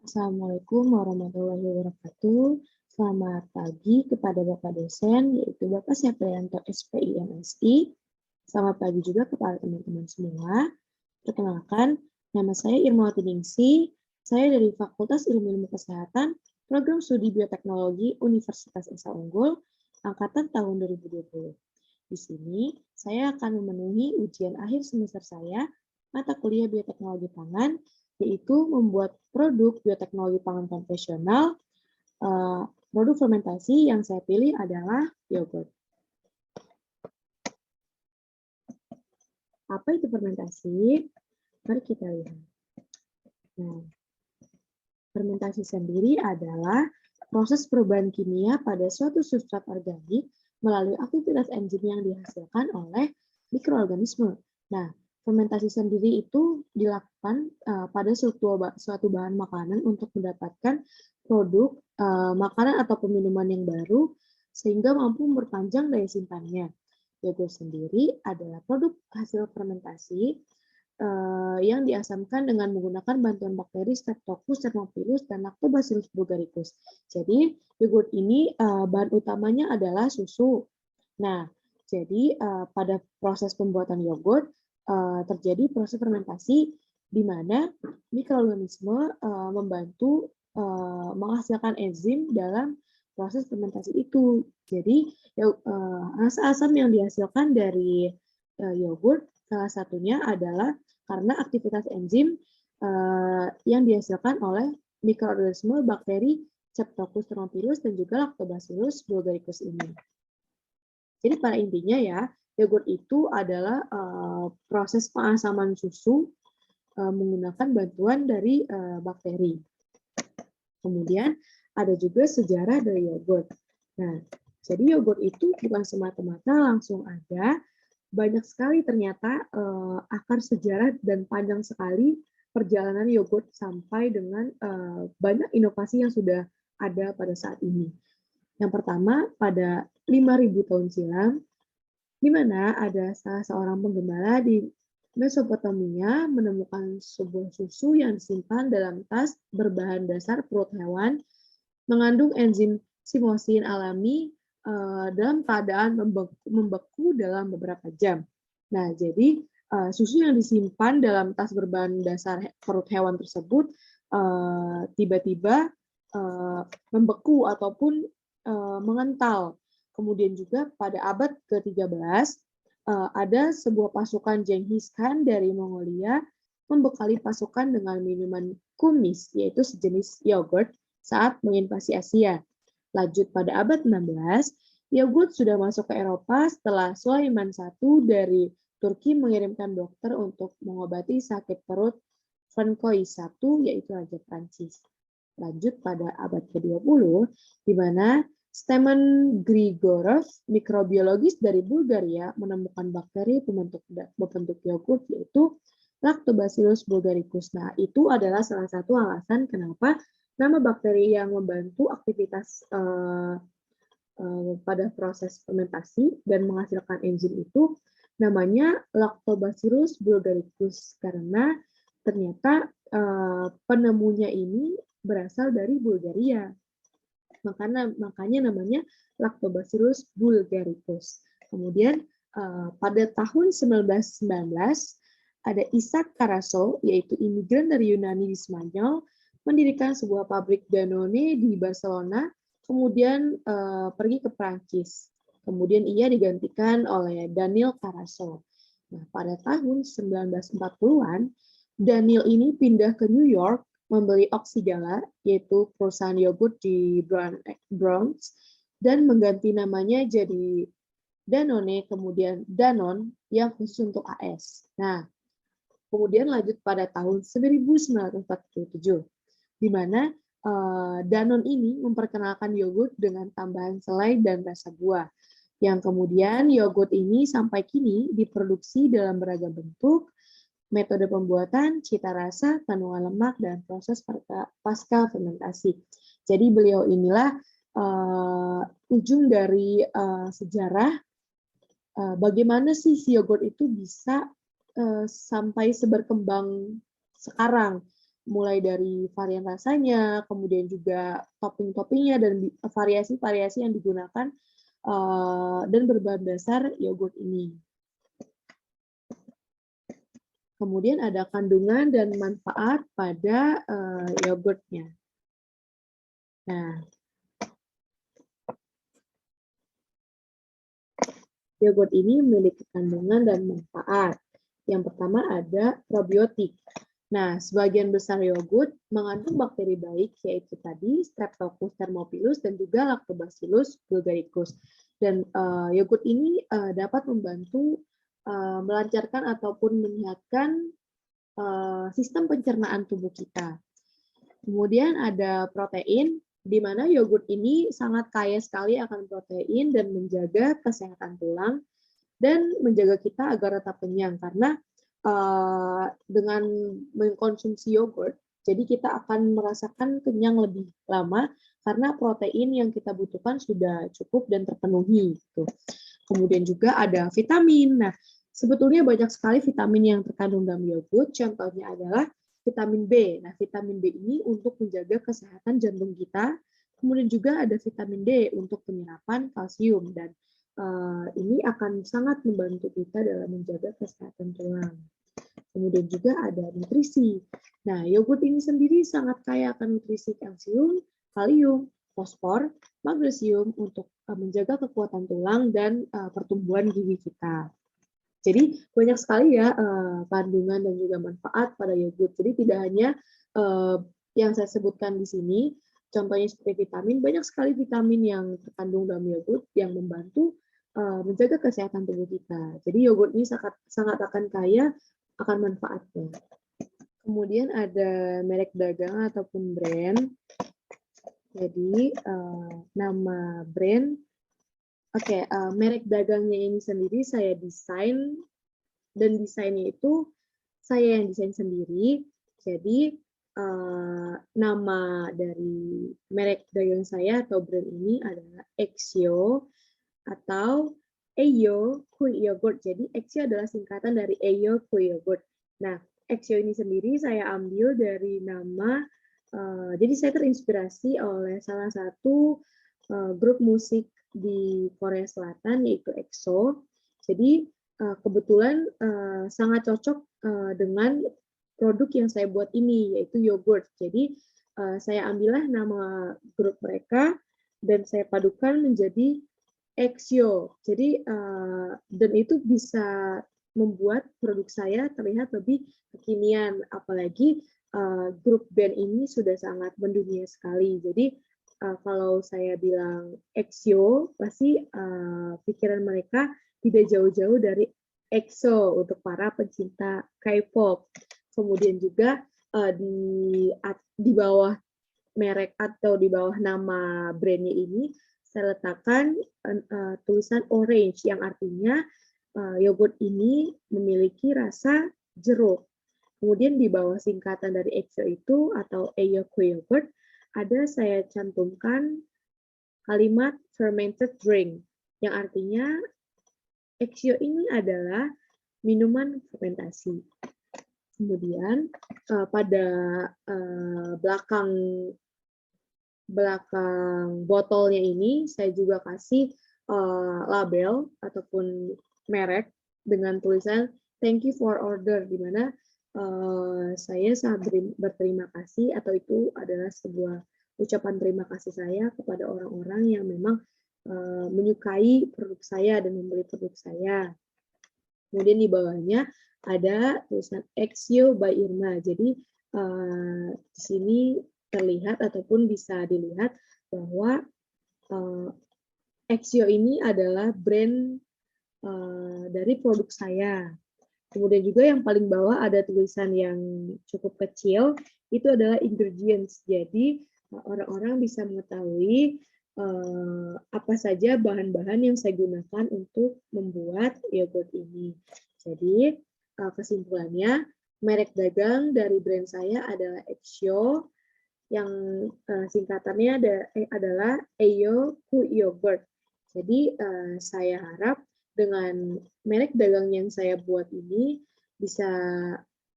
Assalamualaikum warahmatullahi wabarakatuh. Selamat pagi kepada Bapak dosen, yaitu Bapak Septrianto SPI MSI. Selamat pagi juga kepada teman-teman semua. Perkenalkan, nama saya Irmawati Ningsih. Saya dari Fakultas Ilmu Kesehatan, Program Studi Bioteknologi Universitas Esa Unggul, Angkatan tahun 2020. Di sini, saya akan memenuhi ujian akhir semester saya, mata kuliah Bioteknologi Pangan, yaitu membuat produk bioteknologi pangan konvensional. Produk fermentasi yang saya pilih adalah yogurt. Apa itu fermentasi? Mari kita lihat. Nah, fermentasi sendiri adalah proses perubahan kimia pada suatu substrat organik melalui aktivitas enzim yang dihasilkan oleh mikroorganisme. Nah, fermentasi sendiri itu dilakukan pada suatu bahan makanan untuk mendapatkan produk makanan atau minuman yang baru sehingga mampu memperpanjang daya simpannya. Yogurt sendiri adalah produk hasil fermentasi yang diasamkan dengan menggunakan bantuan bakteri Streptococcus thermophilus dan Lactobacillus bulgaricus. Jadi yogurt ini bahan utamanya adalah susu. Nah, jadi pada proses pembuatan yogurt terjadi proses fermentasi di mana mikroorganisme membantu menghasilkan enzim dalam proses fermentasi itu. Jadi rasa asam yang dihasilkan dari yogurt salah satunya adalah karena aktivitas enzim yang dihasilkan oleh mikroorganisme bakteri Streptococcus thermophilus dan juga Lactobacillus bulgaricus ini. Jadi pada intinya ya, yogurt itu adalah proses pengasaman susu menggunakan bantuan dari bakteri. Kemudian ada juga sejarah dari yogurt. Nah, jadi yogurt itu bukan semata-mata langsung ada, banyak sekali ternyata akar sejarah dan panjang sekali perjalanan yogurt sampai dengan banyak inovasi yang sudah ada pada saat ini. Yang pertama, pada 5.000 tahun silam, di mana ada salah seorang penggembala di Mesopotamia menemukan sebuah susu yang disimpan dalam tas berbahan dasar perut hewan, mengandung enzim simosin alami dalam keadaan membeku dalam beberapa jam. Nah, jadi susu yang disimpan dalam tas berbahan dasar perut hewan tersebut tiba-tiba membeku ataupun mengental. Kemudian juga pada abad ke-13 ada sebuah pasukan Genghis Khan dari Mongolia membekali pasukan dengan minuman kumis, yaitu sejenis yogurt, saat menginvasi Asia. Lanjut pada abad 16, yogurt sudah masuk ke Eropa setelah Sulaiman I dari Turki mengirimkan dokter untuk mengobati sakit perut Francois I, yaitu Raja Prancis. Lanjut pada abad ke-20, di mana Stemen Grigorov, mikrobiologis dari Bulgaria, menemukan bakteri pembentuk yogurt, yaitu Lactobacillus bulgaricus. Nah, itu adalah salah satu alasan kenapa nama bakteri yang membantu aktivitas pada proses fermentasi dan menghasilkan enzim itu namanya Lactobacillus bulgaricus, karena ternyata penemunya ini berasal dari Bulgaria. Makanya namanya Lactobacillus bulgaricus. Kemudian pada tahun 1919 ada Isaac Carasso, yaitu imigran dari Yunani di Spanyol, mendirikan sebuah pabrik Danone di Barcelona, kemudian pergi ke Prancis. Kemudian ia digantikan oleh Daniel Carasso. Nah, pada tahun 1940-an, Daniel ini pindah ke New York, membeli Oxygala, yaitu perusahaan yogurt di Bronx, dan mengganti namanya jadi Danone, kemudian Danone, yang khusus untuk AS. Nah, kemudian lanjut pada tahun 1947, di mana Danone ini memperkenalkan yogurt dengan tambahan selai dan rasa buah, yang kemudian yogurt ini sampai kini diproduksi dalam beragam bentuk, metode pembuatan, cita rasa, kandungan lemak, dan proses pasca fermentasi. Jadi beliau inilah ujung dari sejarah bagaimana sih si yogurt itu bisa sampai seberkembang sekarang. mulai dari varian rasanya, kemudian juga topping-toppingnya dan variasi-variasi yang digunakan dan berbahan dasar yogurt ini. Kemudian ada kandungan dan manfaat pada yogurtnya. Nah, yogurt ini memiliki kandungan dan manfaat. Yang pertama ada probiotik. Nah, sebagian besar yogurt mengandung bakteri baik, yaitu tadi Streptococcus thermophilus dan juga Lactobacillus bulgaricus. Dan yogurt ini dapat membantu melancarkan ataupun menyehatkan sistem pencernaan tubuh kita. Kemudian ada protein, di mana yogurt ini sangat kaya sekali akan protein dan menjaga kesehatan tulang dan menjaga kita agar tetap kenyang, karena dengan mengkonsumsi yogurt, jadi kita akan merasakan kenyang lebih lama karena protein yang kita butuhkan sudah cukup dan terpenuhi. Gitu. Kemudian juga ada vitamin. Nah, sebetulnya banyak sekali vitamin yang terkandung dalam yogurt. Contohnya adalah vitamin B. Nah, vitamin B ini untuk menjaga kesehatan jantung kita. Kemudian juga ada vitamin D untuk penyerapan kalsium, dan ini akan sangat membantu kita dalam menjaga kesehatan tulang. Kemudian juga ada nutrisi. Nah, yogurt ini sendiri sangat kaya akan nutrisi kalsium, kalium, fosfor, magnesium untuk menjaga kekuatan tulang dan pertumbuhan gigi kita. Jadi banyak sekali ya kandungan dan juga manfaat pada yogurt. Jadi tidak hanya yang saya sebutkan di sini, contohnya seperti vitamin, banyak sekali vitamin yang terkandung dalam yogurt yang membantu menjaga kesehatan tubuh kita. Jadi yogurt ini sangat akan kaya akan manfaatnya. Kemudian ada merek dagang ataupun brand. Jadi nama brand, merek dagangnya ini sendiri saya desain, dan desainnya itu saya yang desain sendiri. Jadi nama dari merek dagang saya atau brand ini adalah Exio atau Eyo Kue Yogurt. Jadi Exio adalah singkatan dari Eyo Kue Yogurt. Nah, Exio ini sendiri saya ambil dari nama, jadi saya terinspirasi oleh salah satu grup musik di Korea Selatan, yaitu EXO. Jadi kebetulan sangat cocok dengan produk yang saya buat ini, yaitu yogurt. Jadi saya ambillah nama grup mereka dan saya padukan menjadi Exio. Jadi dan itu bisa membuat produk saya terlihat lebih kekinian, apalagi grup band ini sudah sangat mendunia sekali. Jadi kalau saya bilang Exio, pasti pikiran mereka tidak jauh-jauh dari EXO untuk para pencinta K-pop. Kemudian juga di bawah merek atau di bawah nama brandnya ini saya letakkan tulisan orange, yang artinya yogurt ini memiliki rasa jeruk. Kemudian di bawah singkatan dari EXO itu atau Eyo Kue Yogurt, ada saya cantumkan kalimat fermented drink, yang artinya EXO ini adalah minuman fermentasi. Kemudian pada belakang botolnya ini saya juga kasih label ataupun merek dengan tulisan thank you for order, di mana saya sangat berterima kasih, atau itu adalah sebuah ucapan terima kasih saya kepada orang-orang yang memang menyukai produk saya dan membeli produk saya. Kemudian di bawahnya ada tulisan Exio by Irma. Jadi di sini terlihat ataupun bisa dilihat bahwa Exio ini adalah brand dari produk saya. Kemudian juga yang paling bawah ada tulisan yang cukup kecil, itu adalah ingredients. Jadi orang-orang bisa mengetahui apa saja bahan-bahan yang saya gunakan untuk membuat yogurt ini. Jadi kesimpulannya, merek dagang dari brand saya adalah Exio, yang singkatannya adalah Eyo Kue Yogurt. Jadi saya harap dengan merek dagang yang saya buat ini bisa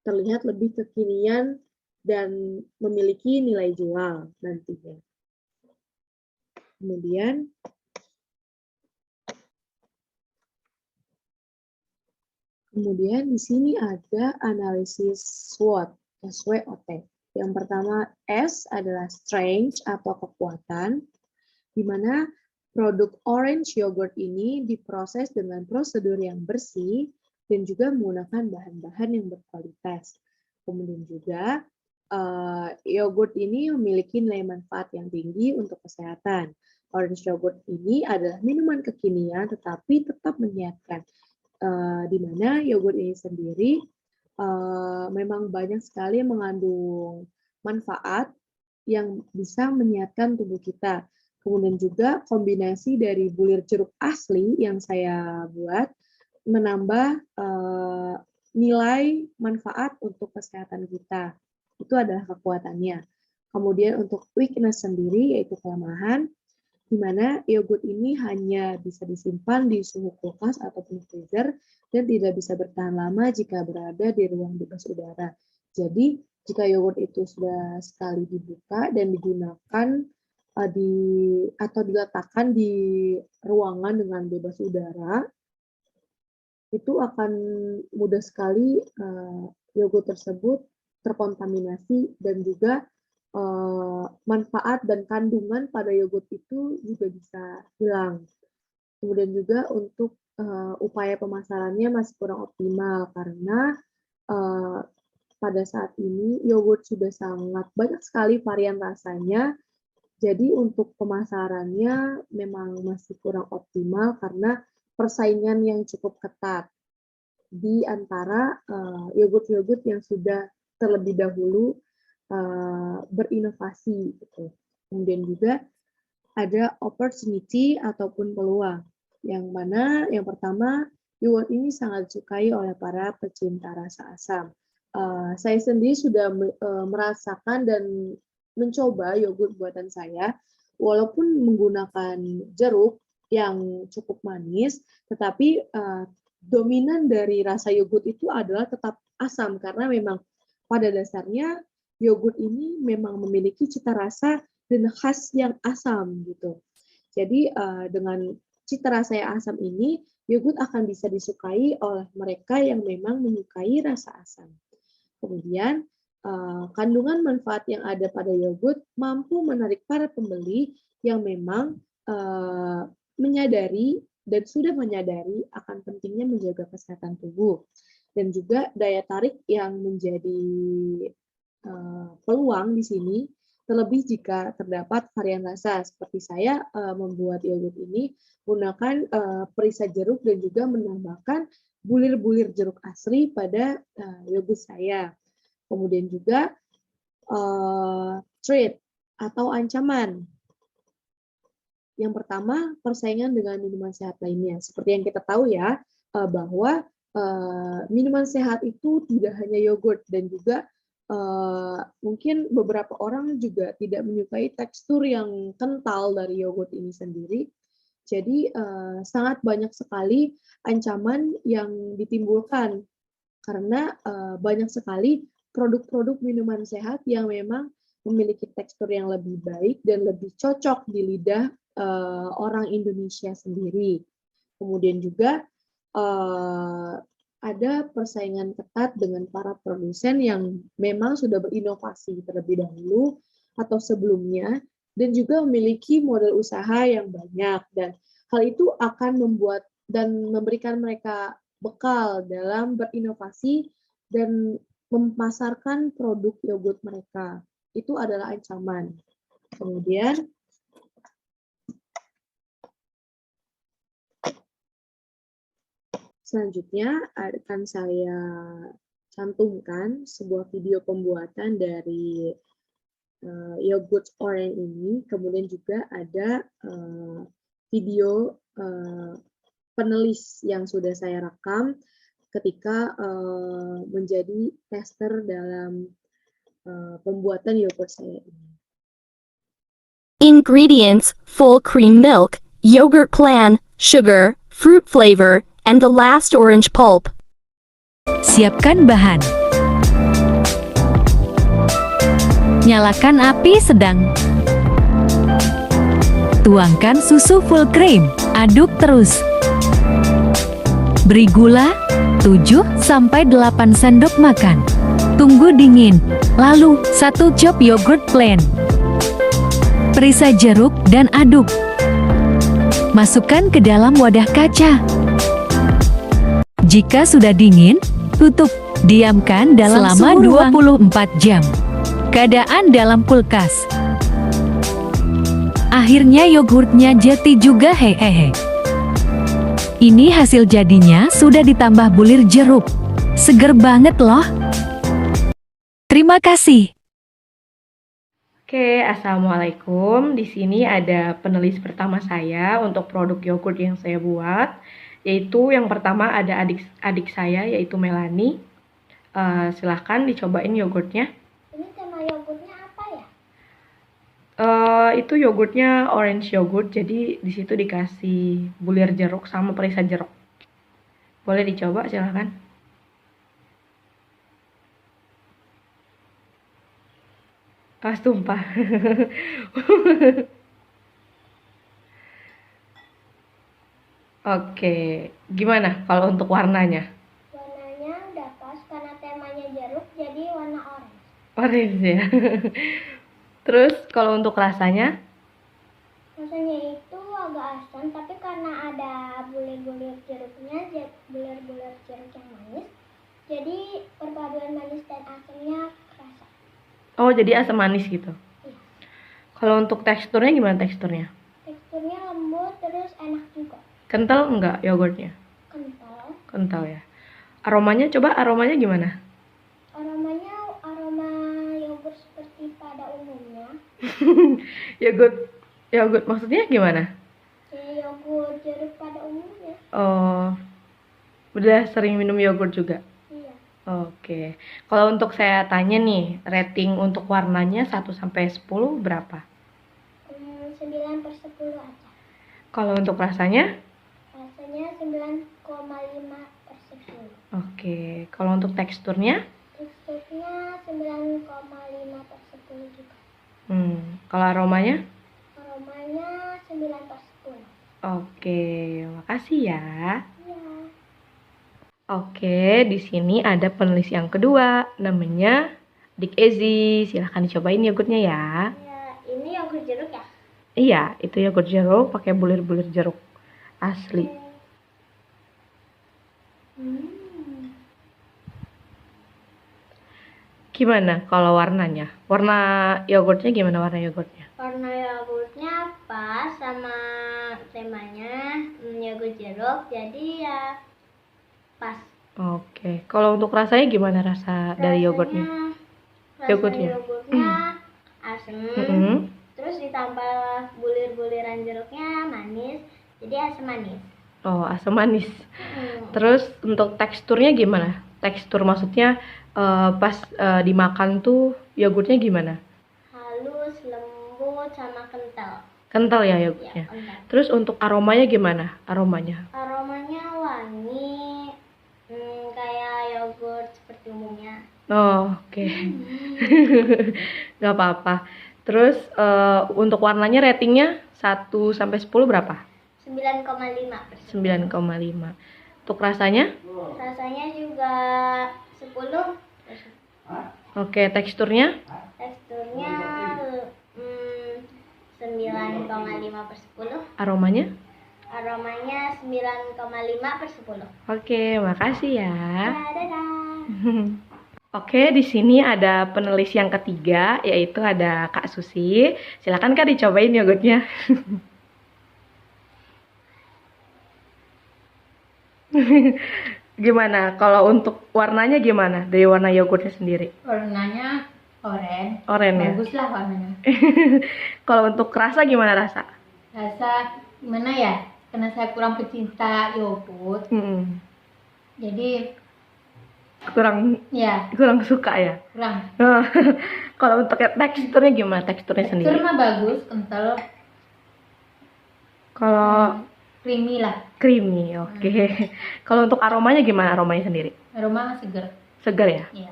terlihat lebih kekinian dan memiliki nilai jual nantinya. Kemudian di sini ada analisis SWOT, SWOT. Yang pertama S adalah strength atau kekuatan, di mana produk orange yogurt ini diproses dengan prosedur yang bersih dan juga menggunakan bahan-bahan yang berkualitas. Kemudian juga yogurt ini memiliki nilai manfaat yang tinggi untuk kesehatan. Orange yogurt ini adalah minuman kekinian tetapi tetap menyehatkan. Di mana yogurt ini sendiri memang banyak sekali mengandung manfaat yang bisa menyehatkan tubuh kita. Kemudian juga kombinasi dari bulir jeruk asli yang saya buat menambah nilai manfaat untuk kesehatan kita. Itu adalah kekuatannya. Kemudian untuk weakness sendiri yaitu kelemahan, di mana yogurt ini hanya bisa disimpan di suhu kulkas ataupun freezer dan tidak bisa bertahan lama jika berada di ruang bebas udara. Jadi, jika yogurt itu sudah sekali dibuka dan digunakan atau diletakkan di ruangan dengan bebas udara, itu akan mudah sekali yogurt tersebut terkontaminasi dan juga manfaat dan kandungan pada yogurt itu juga bisa hilang. Kemudian juga untuk upaya pemasarannya masih kurang optimal karena pada saat ini yogurt sudah sangat banyak sekali varian rasanya. Jadi untuk pemasarannya memang masih kurang optimal karena persaingan yang cukup ketat di antara yogurt-yogurt yang sudah terlebih dahulu berinovasi gitu. Kemudian juga ada opportunity ataupun peluang. Yang mana yang pertama, yogurt ini sangat disukai oleh para pecinta rasa asam. Saya sendiri sudah merasakan dan mencoba yogurt buatan saya, walaupun menggunakan jeruk yang cukup manis, tetapi dominan dari rasa yogurt itu adalah tetap asam karena memang pada dasarnya yogurt ini memang memiliki cita rasa dan khas yang asam gitu. Jadi dengan cita rasa yang asam ini, yogurt akan bisa disukai oleh mereka yang memang menyukai rasa asam. Kemudian kandungan manfaat yang ada pada yogurt mampu menarik para pembeli yang memang menyadari dan sudah menyadari akan pentingnya menjaga kesehatan tubuh. Dan juga daya tarik yang menjadi peluang di sini, terlebih jika terdapat varian rasa. Seperti saya membuat yogurt ini menggunakan perisa jeruk dan juga menambahkan bulir-bulir jeruk asli pada yogurt saya. Kemudian juga threat atau ancaman. Yang pertama, persaingan dengan minuman sehat lainnya. Seperti yang kita tahu ya, bahwa minuman sehat itu tidak hanya yogurt dan juga mungkin beberapa orang juga tidak menyukai tekstur yang kental dari yogurt ini sendiri. Jadi sangat banyak sekali ancaman yang ditimbulkan karena banyak sekali produk-produk minuman sehat yang memang memiliki tekstur yang lebih baik dan lebih cocok di lidah orang Indonesia sendiri. Kemudian juga ada persaingan ketat dengan para produsen yang memang sudah berinovasi terlebih dahulu atau sebelumnya dan juga memiliki model usaha yang banyak, dan hal itu akan membuat dan memberikan mereka bekal dalam berinovasi dan memasarkan produk yogurt mereka. Itu adalah ancaman. Kemudian selanjutnya akan saya cantumkan sebuah video pembuatan dari yogurt orange ini. Kemudian juga ada video penulis yang sudah saya rekam ketika menjadi tester dalam pembuatan yogurt saya ini. Ingredients: full cream milk, yogurt plan, sugar, fruit flavor, and the last orange pulp. Siapkan bahan. Nyalakan api sedang. Tuangkan susu full cream. Aduk terus. Beri gula 7-8 sendok makan. Tunggu dingin. Lalu, 1 cup yogurt plain. Perisa jeruk dan aduk. Masukkan ke dalam wadah kaca. Jika sudah dingin, tutup. Diamkan dalam selama 24 jam. Keadaan dalam kulkas. Akhirnya yogurtnya jadi juga hehehe. Ini hasil jadinya sudah ditambah bulir jeruk. Seger banget loh. Terima kasih. Oke, Assalamualaikum. Di sini ada penulis pertama saya untuk produk yogurt yang saya buat, yaitu yang pertama ada adik saya, yaitu Melani. Silahkan dicobain yogurtnya. Ini tema yogurtnya apa ya? Itu yogurtnya orange yogurt, jadi di situ dikasih bulir jeruk sama perisa jeruk. Boleh dicoba, silahkan. Tumpah. Oke, gimana kalau untuk warnanya? Warnanya udah pas karena temanya jeruk jadi warna orange. Orange ya. Terus kalau untuk rasanya? Rasanya itu agak asam tapi karena ada bulir-bulir jeruknya, bulir-bulir jeruk yang manis, jadi perpaduan manis dan asamnya kerasa. Oh, jadi asam manis gitu. Iya. Kalau untuk teksturnya gimana teksturnya? Teksturnya lembut terus enak juga. Kental enggak yogurtnya? Kental. Kental ya. Aromanya, coba aromanya gimana? Aromanya aroma yogurt seperti pada umumnya. Yogurt maksudnya gimana? Kayak yogurt jeruk pada umumnya. Oh, udah sering minum yogurt juga? Iya. Oke. Kalau untuk saya tanya nih, rating untuk warnanya 1-10 berapa? 9/10 aja. Kalau untuk rasanya? Rasanya 9,5/10. Oke. Kalau untuk teksturnya? Teksturnya 9,5/10 juga. Kalau aromanya? Aromanya 9/10. Oke, makasih ya. Iya. Oke, di sini ada penulis yang kedua, namanya Dik Ezi. Silahkan dicobain yogurtnya ya. Ya, ini yogurt jeruk ya? Iya, itu yogurt jeruk pakai bulir-bulir jeruk asli. Gimana kalau warnanya? Warna yogurtnya gimana warna yogurtnya? Warna yogurtnya pas sama temanya yogurt jeruk, jadi ya pas. Oke, kalau untuk rasanya gimana rasa dari yogurtnya? Yogurtnya? Yogurtnya asam, terus ditambah bulir-buliran jeruknya manis, jadi asam manis. Oh, asam manis. Terus untuk teksturnya gimana? Tekstur maksudnya pas dimakan tuh yogurtnya gimana? Halus, lembut, sama kental. Kental ya Ya, yogurtnya. kental. Terus untuk aromanya gimana? Aromanya? Aromanya wangi, kayak yogurt seperti umumnya. Oh, oke. Nggak apa-apa. Terus untuk warnanya ratingnya 1-10 berapa? 9,5/10. 9,5. Untuk rasanya? Rasanya juga 10. Oke, teksturnya? Teksturnya 9,5/10. Aromanya? Aromanya 9,5/10. Oke, makasih ya. Dadah. Oke, di sini ada penulis yang ketiga, yaitu ada Kak Susi. Silakan Kak dicobain yogurtnya. Gimana? Kalau untuk warnanya gimana? Dari warna yogurtnya sendiri? Warnanya oranye. Oranye ya? Bagus lah warnanya. Kalau untuk rasa gimana rasa? Rasa gimana ya? Karena saya kurang pecinta yogurt. Jadi Kurang suka ya? kurang. Kalau untuk teksturnya gimana? Teksturnya sendiri? Tekstur mah bagus, kental, Kalau creamy lah. creamy, oke. Kalau untuk aromanya gimana? Aromanya sendiri? Aroma seger. Segar ya? Iya.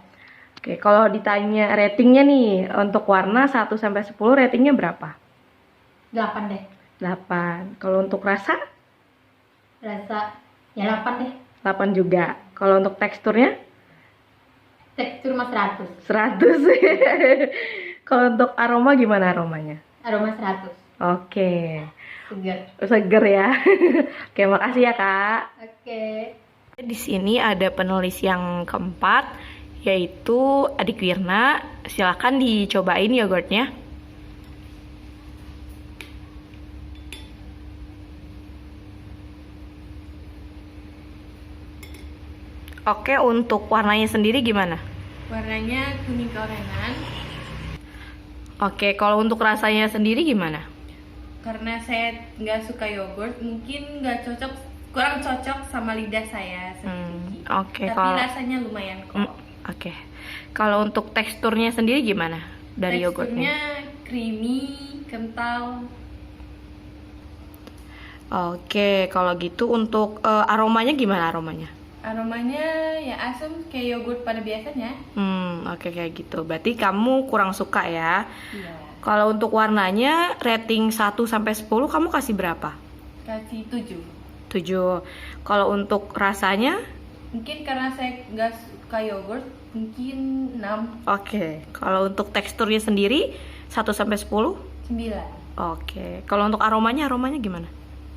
Oke, kalau ditanya ratingnya nih, untuk warna 1 sampai 10 ratingnya berapa? 8 deh. 8. Kalau untuk rasa? Rasa ya 8 deh. 8 juga. Kalau untuk teksturnya? Tekstur mah 100. 100. Kalau untuk aroma gimana aromanya? Aroma 100. Oke. Segar. Seger ya. Oke, makasih ya, Kak. Oke. Di sini ada penulis yang keempat, yaitu Adik Wirna. Silakan dicobain yogurtnya. Oke, untuk warnanya sendiri gimana? Warnanya kuning keorenan. Oke, kalau untuk rasanya sendiri gimana? Karena saya nggak suka yogurt, mungkin kurang cocok sama lidah saya seperti ini. Oke, Tapi kalau rasanya lumayan kok. oke. Kalau untuk teksturnya sendiri gimana dari yogurtnya? Teksturnya creamy, kental. Oke, kalau gitu untuk aromanya gimana aromanya? Aromanya ya asam kayak yogurt pada biasanya. Oke kayak gitu. Berarti kamu kurang suka ya? Iya. Kalau untuk warnanya rating 1 sampai 10 kamu kasih berapa? Kasih 7. 7. Kalau untuk rasanya? Mungkin karena saya nggak suka yogurt, mungkin 6. Oke. Kalau untuk teksturnya sendiri 1 sampai 10? 9. Oke. Kalau untuk aromanya gimana?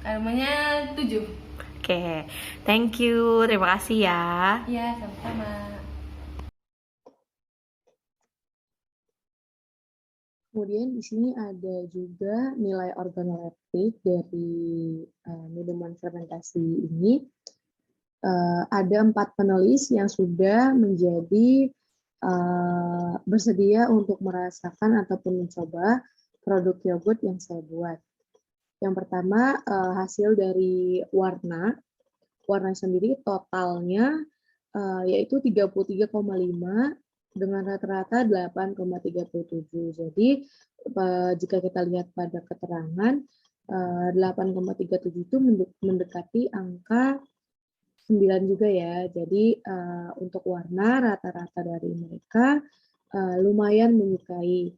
Aromanya 7. Oke. Thank you. Terima kasih ya. Ya, sama-sama. Kemudian di sini ada juga nilai organoleptik dari minuman fermentasi ini. Ada 4 penulis yang sudah menjadi bersedia untuk merasakan ataupun mencoba produk yogurt yang saya buat. Yang pertama hasil dari warna sendiri totalnya yaitu 33,5 dengan rata-rata 8,37. Jadi jika kita lihat pada keterangan 8,37 itu mendekati angka 9 juga ya. Jadi untuk warna rata-rata dari mereka lumayan menyukai.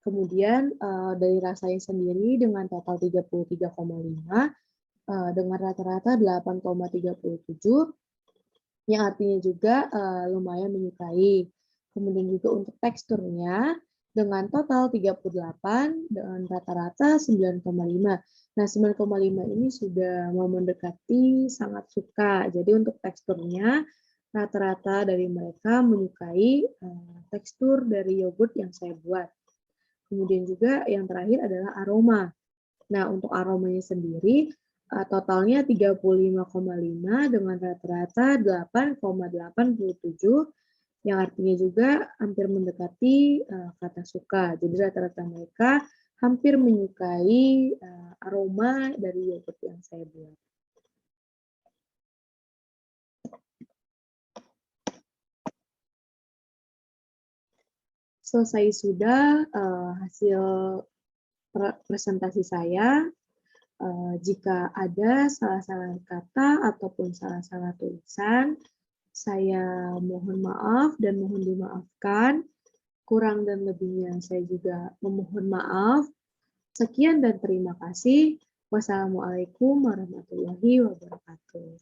Kemudian dari rasanya sendiri dengan total 33,5 dengan rata-rata 8,37 yang artinya juga lumayan menyukai. Kemudian juga untuk teksturnya dengan total 38 dengan rata-rata 9,5. Nah, 9,5 ini sudah mau mendekati sangat suka. Jadi untuk teksturnya rata-rata dari mereka menyukai tekstur dari yogurt yang saya buat. Kemudian juga yang terakhir adalah aroma. Nah, untuk aromanya sendiri totalnya 35,5 dengan rata-rata 8,87 yang artinya juga hampir mendekati kata suka. Jadi rata-rata mereka hampir menyukai aroma dari yogurt yang saya buat. Selesai sudah hasil presentasi saya. Jika ada salah-salah kata ataupun salah-salah tulisan, saya mohon maaf dan mohon dimaafkan. Kurang dan lebihnya saya juga memohon maaf. Sekian dan terima kasih. Wassalamualaikum warahmatullahi wabarakatuh.